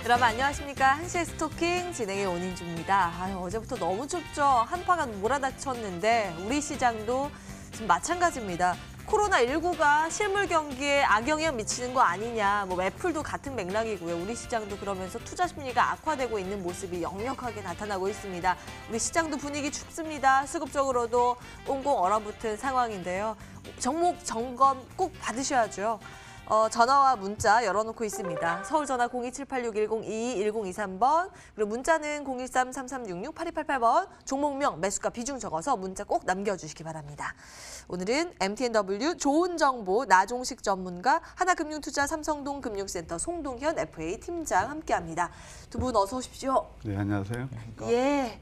여러분 안녕하십니까. 한시의 스토킹 진행의 원인주입니다. 어제부터 너무 춥죠. 한파가 몰아닥쳤는데 우리 시장도 지금 마찬가지입니다. 코로나19가 실물 경기에 악영향 미치는 거 아니냐. 애플도 같은 맥락이고요. 우리 시장도 그러면서 투자 심리가 악화되고 있는 모습이 역력하게 나타나고 있습니다. 우리 시장도 분위기 춥습니다. 수급적으로도 꽁꽁 얼어붙은 상황인데요. 종목 점검 꼭 받으셔야죠. 전화와 문자 열어놓고 있습니다. 서울 전화 0278610221023번, 그리고 문자는 013-3366-8288번, 종목명, 매수가 비중 적어서 문자 꼭 남겨주시기 바랍니다. 오늘은 MTNW 좋은 정보 나종식 전문가, 하나금융투자 삼성동 금융센터 송동현 FA 팀장 함께합니다. 두 분 어서 오십시오. 네, 안녕하세요. 예.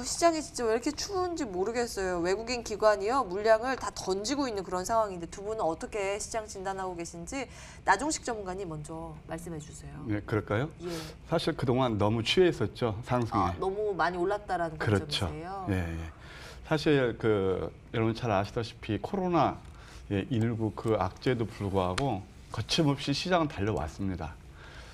시장이 진짜 왜 이렇게 추운지 모르겠어요. 외국인 기관이요 물량을 다 던지고 있는 그런 상황인데 두 분은 어떻게 시장 진단하고 계신지 나종식 전문가님 먼저 말씀해 주세요. 네, 그럴까요? 예. 사실 그동안 너무 취해 있었죠, 상승에. 너무 많이 올랐다라는 그렇죠. 관점이세요. 예, 예. 사실 여러분 잘 아시다시피 코로나19 그 악재에도 불구하고 거침없이 시장은 달려왔습니다.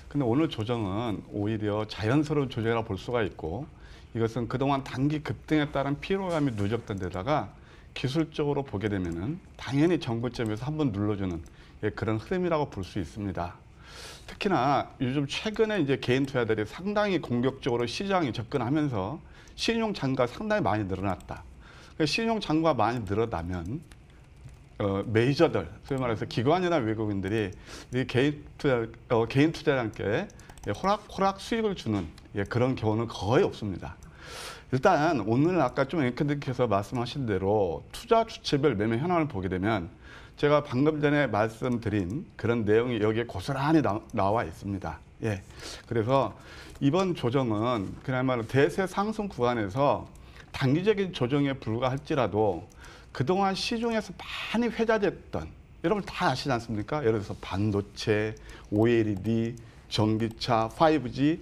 근데 오늘 조정은 오히려 자연스러운 조정이라고 볼 수가 있고, 이것은 그동안 단기 급등에 따른 피로감이 누적된 데다가 기술적으로 보게 되면은 당연히 정고점에서 한번 눌러주는 그런 흐름이라고 볼 수 있습니다. 특히나 요즘 최근에 이제 개인 투자들이 상당히 공격적으로 시장에 접근하면서 신용 잔고가 상당히 많이 늘어났다. 신용 잔고가 많이 늘어나면 메이저들, 소위 말해서 기관이나 외국인들이 이 개인 투자자께 호락 수익을 주는 그런 경우는 거의 없습니다. 일단 오늘 아까 좀 앵커님께서 말씀하신 대로 투자 주체별 매매 현황을 보게 되면 제가 방금 전에 말씀드린 그런 내용이 여기에 고스란히 나와 있습니다. 예. 그래서 이번 조정은 그야말로 대세 상승 구간에서 단기적인 조정에 불과할지라도 그동안 시중에서 많이 회자됐던, 여러분 다 아시지 않습니까? 예를 들어서 반도체, OLED, 전기차, 5G,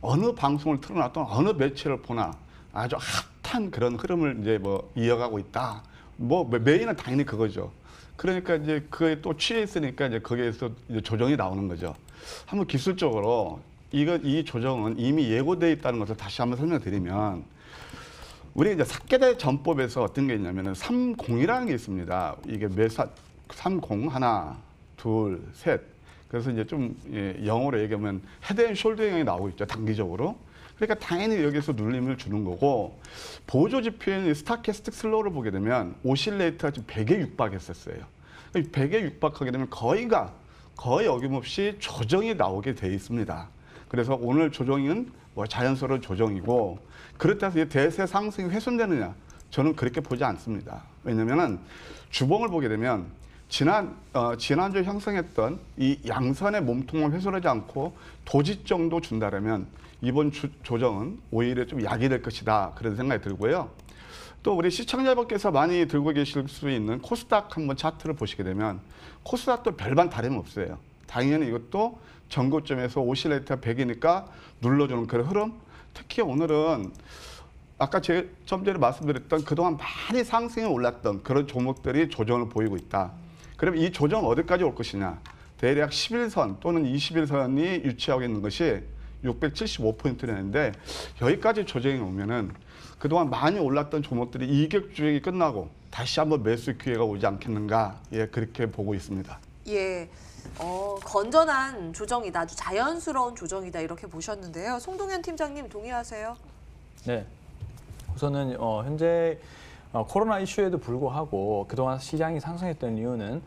어느 방송을 틀어놨던 어느 매체를 보나 아주 핫한 그런 흐름을 이제 이어가고 있다. 메인은 당연히 그거죠. 그러니까 이제 그에 또 취해 있으니까 이제 거기에서 이제 조정이 나오는 거죠. 한번 기술적으로 이 조정은 이미 예고되어 있다는 것을 다시 한번 설명드리면, 우리 이제 사개대 전법에서 어떤 게 있냐면은 30이라는 게 있습니다. 이게 30, 하나, 둘, 셋. 그래서 이제 좀 영어로 얘기하면 헤드 앤 숄더형이 나오고 있죠, 단기적으로. 그러니까 당연히 여기서 눌림을 주는 거고, 보조 지표인 스타캐스틱 슬로우를 보게 되면 오실레이터가 지금 100에 육박했었어요. 100에 육박하게 되면 거의 어김없이 조정이 나오게 돼 있습니다. 그래서 오늘 조정은 자연스러운 조정이고, 그렇다고 해서 대세 상승이 훼손되느냐? 저는 그렇게 보지 않습니다. 왜냐면은 주봉을 보게 되면 지난주 형성했던 이 양선의 몸통을 훼손하지 않고 도지 정도 준다면 이번 조정은 오히려 좀 약이 될 것이다, 그런 생각이 들고요. 또 우리 시청자분께서 많이 들고 계실 수 있는 코스닥 한번 차트를 보시게 되면 코스닥도 별반 다름이 없어요. 당연히 이것도 전고점에서 오실레이터 100이니까 눌러주는 그런 흐름. 특히 오늘은 아까 제가 좀 전에 말씀드렸던 그동안 많이 상승해 올랐던 그런 종목들이 조정을 보이고 있다. 그럼 이 조정 어디까지 올 것이냐? 대략 11선 또는 21선이 유치하고 있는 것이 675포인트라는데, 여기까지 조정이 오면은 그동안 많이 올랐던 종목들이 이격 주행이 끝나고 다시 한번 매수 기회가 오지 않겠는가, 그렇게 보고 있습니다. 예. 건전한 조정이다, 아주 자연스러운 조정이다, 이렇게 보셨는데요. 송동현 팀장님 동의하세요? 네. 우선은 현재 코로나 이슈에도 불구하고 그동안 시장이 상승했던 이유는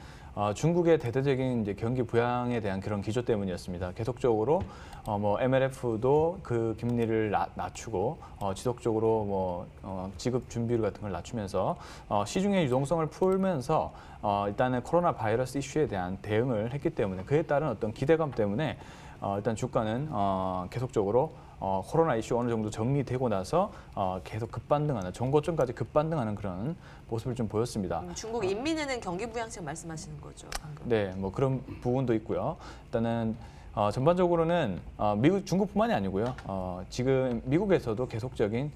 중국의 대대적인 이제 경기 부양에 대한 그런 기조 때문이었습니다. 계속적으로 MLF도 그 금리를 낮추고 지속적으로 지급 준비율 같은 걸 낮추면서 시중의 유동성을 풀면서 일단은 코로나 바이러스 이슈에 대한 대응을 했기 때문에, 그에 따른 어떤 기대감 때문에 일단 주가는 계속적으로 코로나 이슈 어느 정도 정리되고 나서 계속 급반등하는, 정고점까지 급반등하는 그런 모습을 좀 보였습니다. 중국 인민은행 경기 부양책 말씀하시는 거죠, 방금. 네, 그런 부분도 있고요. 일단은 전반적으로는 중국뿐만이 아니고요. 지금 미국에서도 계속적인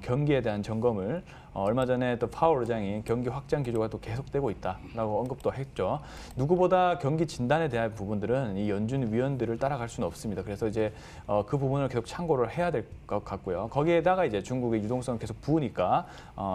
경기에 대한 점검을 얼마 전에 또 파월 의장이 경기 확장 기조가 또 계속되고 있다라고 언급도 했죠. 누구보다 경기 진단에 대한 부분들은 이 연준 위원들을 따라갈 수는 없습니다. 그래서 이제 그 부분을 계속 참고를 해야 될 것 같고요. 거기에다가 이제 중국의 유동성을 계속 부으니까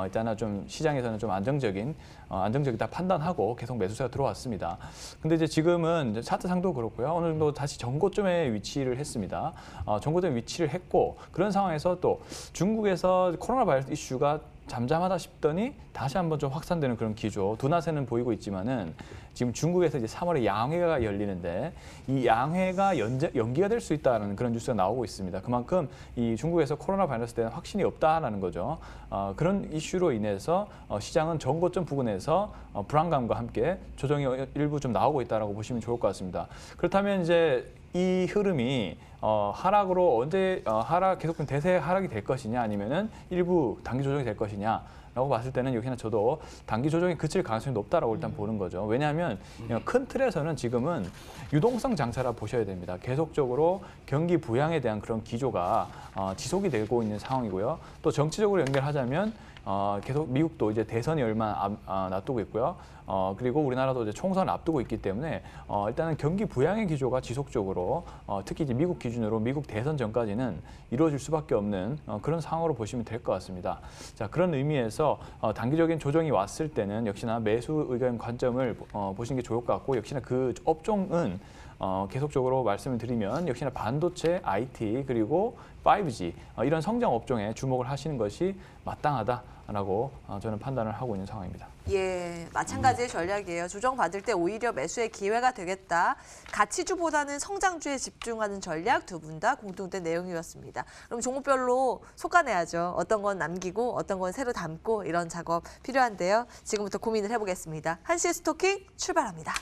일단은 좀 시장에서는 좀 안정적이다 판단하고 계속 매수세가 들어왔습니다. 근데 이제 지금은 이제 차트상도 그렇고요. 어느 정도 다시 전고점에 위치를 했습니다. 전고점에 위치를 했고 그런 상황에서 또 중국에서 코로나 바이러스 이슈가 잠잠하다 싶더니 다시 한번 좀 확산되는 그런 기조, 둔화세는 보이고 있지만은 지금 중국에서 이제 3월에 양회가 열리는데 이 양회가 연기가 될 수 있다는 그런 뉴스가 나오고 있습니다. 그만큼 이 중국에서 코로나 바이러스에 대한 확신이 없다라는 거죠. 그런 이슈로 인해서 시장은 전고점 부근에서 불안감과 함께 조정이 일부 좀 나오고 있다라고 보시면 좋을 것 같습니다. 그렇다면 이제 이 흐름이 하락으로 언제 계속된 대세 하락이 될 것이냐 아니면은 일부 단기 조정이 될 것이냐라고 봤을 때는 역시나 저도 단기 조정이 그칠 가능성이 높다라고 일단 보는 거죠. 왜냐하면 큰 틀에서는 지금은 유동성 장세라 보셔야 됩니다. 계속적으로 경기 부양에 대한 그런 기조가 지속이 되고 있는 상황이고요. 또 정치적으로 연결하자면 계속 미국도 이제 대선이 얼마 놔두고 있고요. 그리고 우리나라도 이제 총선을 앞두고 있기 때문에 일단은 경기 부양의 기조가 지속적으로 특히 이제 미국 기준으로 미국 대선 전까지는 이루어질 수밖에 없는 그런 상황으로 보시면 될 것 같습니다. 자, 그런 의미에서 단기적인 조정이 왔을 때는 역시나 매수 의견 관점을 보시는 게 좋을 것 같고 역시나 그 업종은 계속적으로 말씀을 드리면 역시나 반도체, IT 그리고 5G 이런 성장 업종에 주목을 하시는 것이 마땅하다라고 저는 판단을 하고 있는 상황입니다. 예, 마찬가지의 전략이에요. 조정받을 때 오히려 매수의 기회가 되겠다. 가치주보다는 성장주에 집중하는 전략 두 분 다 공통된 내용이었습니다. 그럼 종목별로 솎아내야죠. 어떤 건 남기고 어떤 건 새로 담고 이런 작업 필요한데요. 지금부터 고민을 해보겠습니다. 한시의 스토킹 출발합니다.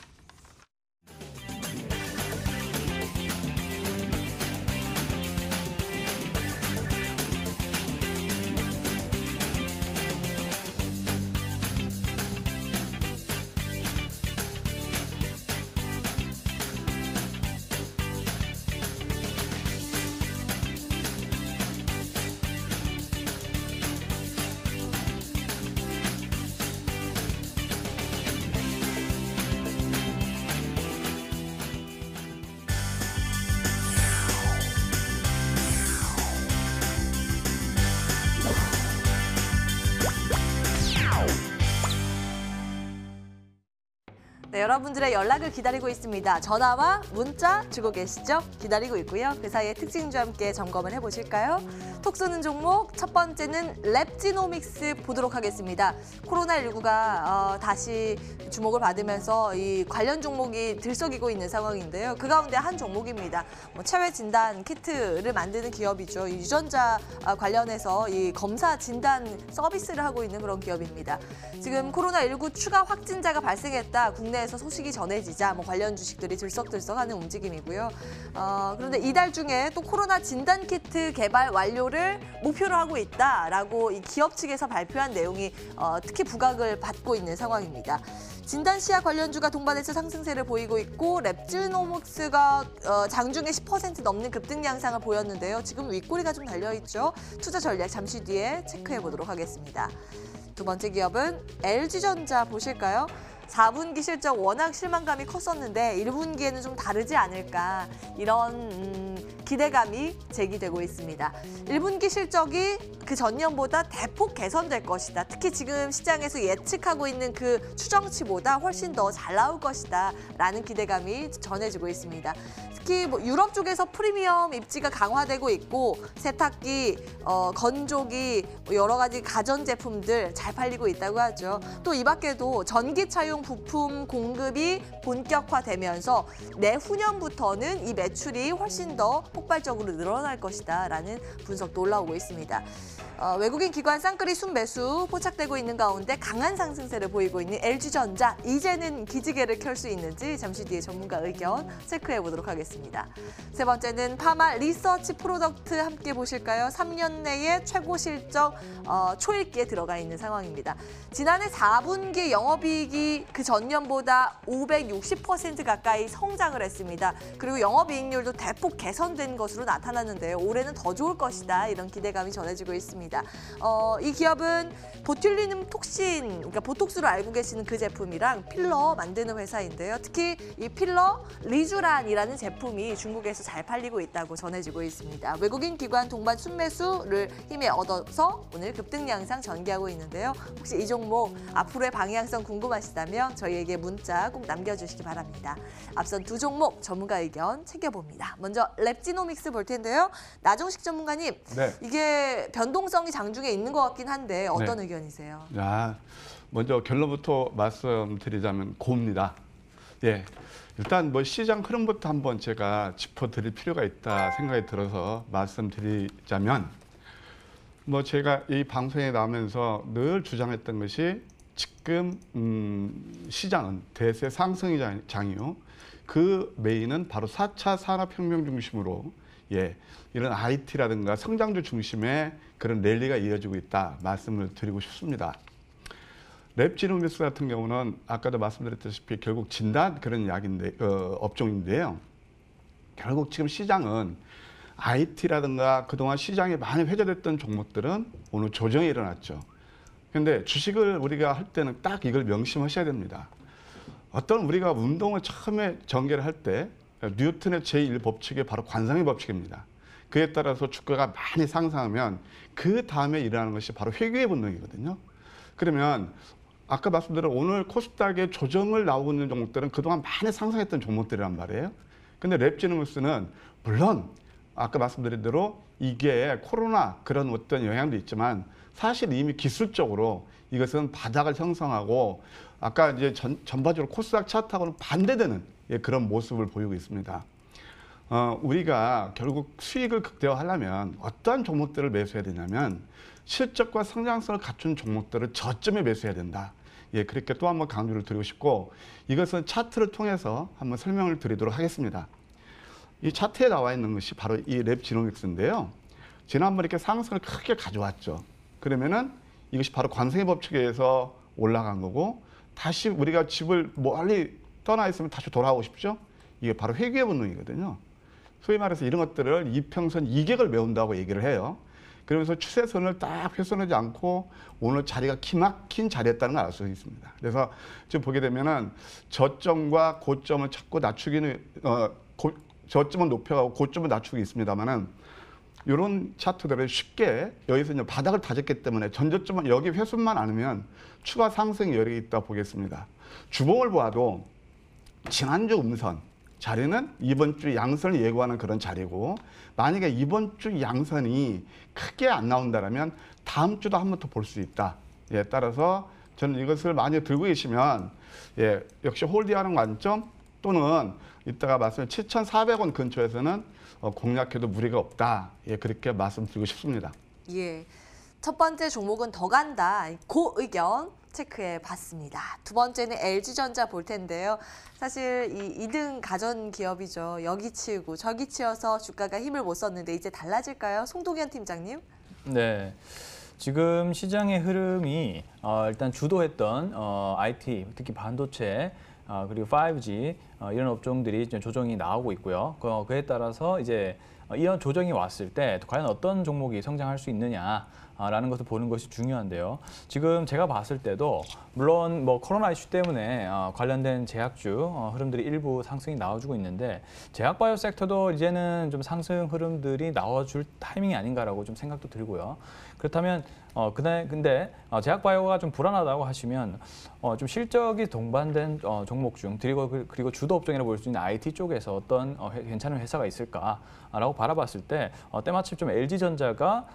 네, 여러분들의 연락을 기다리고 있습니다. 전화와 문자 주고 계시죠? 기다리고 있고요. 그 사이에 특징주와 함께 점검을 해보실까요? 톡 쏘는 종목 첫 번째는 랩지노믹스 보도록 하겠습니다. 코로나19가 다시 주목을 받으면서 이 관련 종목이 들썩이고 있는 상황인데요. 그 가운데 한 종목입니다. 체외 진단 키트를 만드는 기업이죠. 유전자 관련해서 이 검사 진단 서비스를 하고 있는 그런 기업입니다. 지금 코로나19 추가 확진자가 발생했다. 국내에서 소식이 전해지자 관련 주식들이 들썩들썩하는 움직임이고요. 그런데 이달 중에 또 코로나 진단 키트 개발 완료를 목표로 하고 있다라고 이 기업 측에서 발표한 내용이 특히 부각을 받고 있는 상황입니다. 진단 시약 관련주가 동반해서 상승세를 보이고 있고 랩지노믹스가 장중에 10% 넘는 급등 양상을 보였는데요. 지금 윗꼬리가 좀 달려있죠. 투자 전략 잠시 뒤에 체크해 보도록 하겠습니다. 두 번째 기업은 LG전자 보실까요? 4분기 실적 워낙 실망감이 컸었는데 1분기에는 좀 다르지 않을까 이런 기대감이 제기되고 있습니다. 1분기 실적이 그 전년보다 대폭 개선될 것이다. 특히 지금 시장에서 예측하고 있는 그 추정치보다 훨씬 더 잘 나올 것이다 라는 기대감이 전해지고 있습니다. 특히 유럽 쪽에서 프리미엄 입지가 강화되고 있고 세탁기, 건조기, 여러 가지 가전제품들 잘 팔리고 있다고 하죠. 또 이 밖에도 전기차용 부품 공급이 본격화되면서 내후년부터는 이 매출이 훨씬 더 폭발적으로 늘어날 것이다 라는 분석도 올라오고 있습니다. 외국인 기관 쌍끌이 순매수 포착되고 있는 가운데 강한 상승세를 보이고 있는 LG전자, 이제는 기지개를 켤 수 있는지 잠시 뒤에 전문가 의견 체크해 보도록 하겠습니다. 세 번째는 파마 리서치 프로덕트 함께 보실까요? 3년 내에 최고 실적 초읽기에 들어가 있는 상황입니다. 지난해 4분기 영업이익이 그 전년보다 560% 가까이 성장을 했습니다. 그리고 영업이익률도 대폭 개선된 것으로 나타났는데요. 올해는 더 좋을 것이다. 이런 기대감이 전해지고 있습니다. 이 기업은 보툴리눔 톡신, 그러니까 보톡스로 알고 계시는 그 제품이랑 필러 만드는 회사인데요. 특히 이 필러 리주란이라는 제품이 중국에서 잘 팔리고 있다고 전해지고 있습니다. 외국인 기관 동반 순매수를 힘에 얻어서 오늘 급등 양상 전개하고 있는데요. 혹시 이 종목 앞으로의 방향성 궁금하시다면 저희에게 문자 꼭 남겨주시기 바랍니다. 앞선 두 종목 전문가 의견 챙겨봅니다. 먼저 랩지노믹스 볼 텐데요. 나종식 전문가님, 네. 이게 변동성이 장중에 있는 것 같긴 한데 어떤 네. 의견이세요? 먼저 결론부터 말씀드리자면 고입니다. 예. 일단 뭐 시장 흐름부터 한번 제가 짚어드릴 필요가 있다 생각이 들어서 말씀드리자면, 뭐 제가 이 방송에 나오면서 늘 주장했던 것이 지금 시장은 대세 상승의 장이요. 그 메인은 바로 4차 산업혁명 중심으로 이런 IT라든가 성장주 중심의 그런 랠리가 이어지고 있다 말씀을 드리고 싶습니다. 랩지노믹스 같은 경우는 아까도 말씀드렸다시피 결국 진단 그런 약인데 업종인데요. 결국 지금 시장은 IT라든가 그동안 시장에 많이 회자됐던 종목들은 오늘 조정이 일어났죠. 그런데 주식을 우리가 할 때는 딱 이걸 명심하셔야 됩니다. 어떤 우리가 운동을 처음에 전개를 할 때 뉴턴의 제1법칙이 바로 관성의 법칙입니다. 그에 따라서 주가가 많이 상승하면 그 다음에 일어나는 것이 바로 회귀의 본능이거든요. 그러면 아까 말씀드린 오늘 코스닥의 조정을 나오고 있는 종목들은 그동안 많이 상승했던 종목들이란 말이에요. 근데 랩지노믹스는 물론 아까 말씀드린 대로 이게 코로나 그런 어떤 영향도 있지만 사실 이미 기술적으로 이것은 바닥을 형성하고 아까 이제 전반적으로 코스닥 차트하고는 반대되는 그런 모습을 보이고 있습니다. 우리가 결국 수익을 극대화하려면 어떠한 종목들을 매수해야 되냐면 실적과 성장성을 갖춘 종목들을 저점에 매수해야 된다. 그렇게 또 한번 강조를 드리고 싶고, 이것은 차트를 통해서 한번 설명을 드리도록 하겠습니다. 이 차트에 나와 있는 것이 바로 이 랩지노믹스인데요. 지난번에 이렇게 상승을 크게 가져왔죠. 그러면은 이것이 바로 관성의 법칙에 의해서 올라간 거고, 다시 우리가 집을 멀리 떠나 있으면 다시 돌아오고 싶죠. 이게 바로 회귀의 본능이거든요. 소위 말해서 이런 것들을 이평선 이격을 메운다고 얘기를 해요. 그러면서 추세선을 딱 훼손하지 않고 오늘 자리가 기막힌 자리였다는 걸 알 수 있습니다. 그래서 지금 보게 되면은 저점과 고점을 자꾸 낮추기는 저점은 높여가고 고점은 낮추기 있습니다만은 이런 차트들을 쉽게 여기서 이제 바닥을 다졌기 때문에 전저점은 여기 훼손만 않으면 추가 상승 여력이 있다 보겠습니다. 주봉을 보아도 지난주 음선 자리는 이번 주 양선을 예고하는 그런 자리고, 만약에 이번 주 양선이 크게 안 나온다면 다음 주도 한 번 더 볼 수 있다. 따라서 저는 이것을 많이 들고 계시면 역시 홀딩하는 관점 또는 이따가 말씀드린 7,400원 근처에서는 공략해도 무리가 없다. 그렇게 말씀드리고 싶습니다. 첫 번째 종목은 더 간다. 그 의견 체크해 봤습니다. 두 번째는 LG전자 볼 텐데요. 사실 이 2등 가전 기업이죠. 여기 치우고 저기 치여서 주가가 힘을 못 썼는데 이제 달라질까요? 송동현 팀장님. 네. 지금 시장의 흐름이 일단 주도했던 IT, 특히 반도체, 그리고 5G 이런 업종들이 조정이 나오고 있고요. 그에 따라서 이제 이런 조정이 왔을 때 과연 어떤 종목이 성장할 수 있느냐라는 것을 보는 것이 중요한데요. 지금 제가 봤을 때도 물론 뭐 코로나 이슈 때문에 관련된 제약주 흐름들이 일부 상승이 나와주고 있는데, 제약바이오 섹터도 이제는 좀 상승 흐름들이 나와줄 타이밍이 아닌가라고 좀 생각도 들고요. 그렇다면 근데 제약바이오가 좀 불안하다고 하시면 좀 실적이 동반된 종목 중 그리고 주도 업종이라고 볼 수 있는 IT 쪽에서 어떤 괜찮은 회사가 있을까라고 바라봤을 때 때마침 좀 LG전자가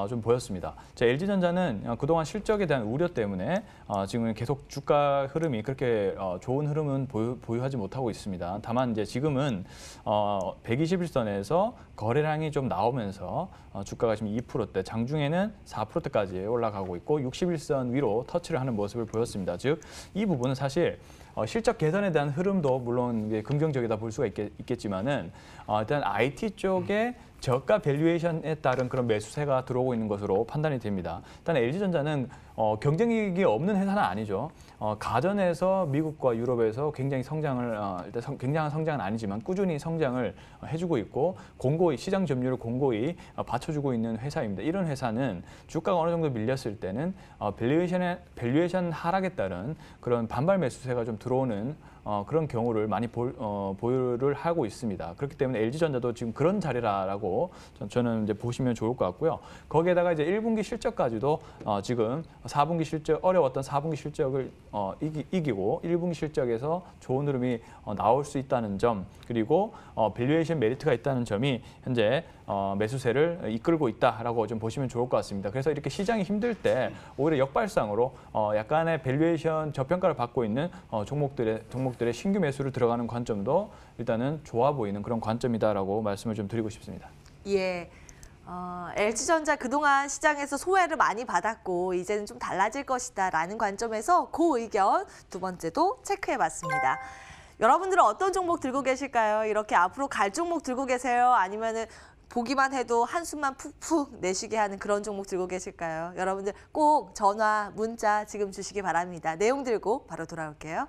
좀 보였습니다. LG전자는 그동안 실적에 대한 우려 때문에 지금 계속 주가 흐름이 그렇게 좋은 흐름은 보유하지 못하고 있습니다. 다만 이제 지금은 121선에서 거래량이 좀 나오면서 주가가 지금 2%대, 장중에는 4%대까지 올라가고 있고 61선 위로 터치를 하는 모습을 보였습니다. 즉, 이 부분은 사실 실적 개선에 대한 흐름도 물론 긍정적이다 볼 수가 있겠지만은 일단 IT 쪽에 저가 밸류에이션에 따른 그런 매수세가 들어오고 있는 것으로 판단이 됩니다. 일단 LG전자는 경쟁력이 없는 회사는 아니죠. 가전에서 미국과 유럽에서 굉장히 성장을 일단 굉장한 성장은 아니지만 꾸준히 성장을 해주고 있고 공고히 시장 점유율을 공고히 받쳐주고 있는 회사입니다. 이런 회사는 주가가 어느 정도 밀렸을 때는 밸류에이션 하락에 따른 그런 반발 매수세가 좀 들어오는 그런 경우를 많이 보유를 하고 있습니다. 그렇기 때문에 LG전자도 지금 그런 자리라고 저는 이제 보시면 좋을 것 같고요. 거기에다가 이제 1분기 실적까지도 지금 4분기 실적 어려웠던 4분기 실적을 이기고 1분기 실적에서 좋은 흐름이 나올 수 있다는 점, 그리고 밸류에이션 메리트가 있다는 점이 현재 매수세를 이끌고 있다라고 좀 보시면 좋을 것 같습니다. 그래서 이렇게 시장이 힘들 때 오히려 역발상으로 약간의 밸류에이션 저평가를 받고 있는 종목들의 신규 매수를 들어가는 관점도 일단은 좋아 보이는 그런 관점이다라고 말씀을 좀 드리고 싶습니다. 예. LG전자 그동안 시장에서 소외를 많이 받았고 이제는 좀 달라질 것이다라는 관점에서 그 의견 두 번째도 체크해봤습니다. 여러분들은 어떤 종목 들고 계실까요? 이렇게 앞으로 갈 종목 들고 계세요? 아니면은 보기만 해도 한숨만 푹푹 내쉬게 하는 그런 종목 들고 계실까요? 여러분들 꼭 전화, 문자 지금 주시기 바랍니다. 내용 들고 바로 돌아올게요.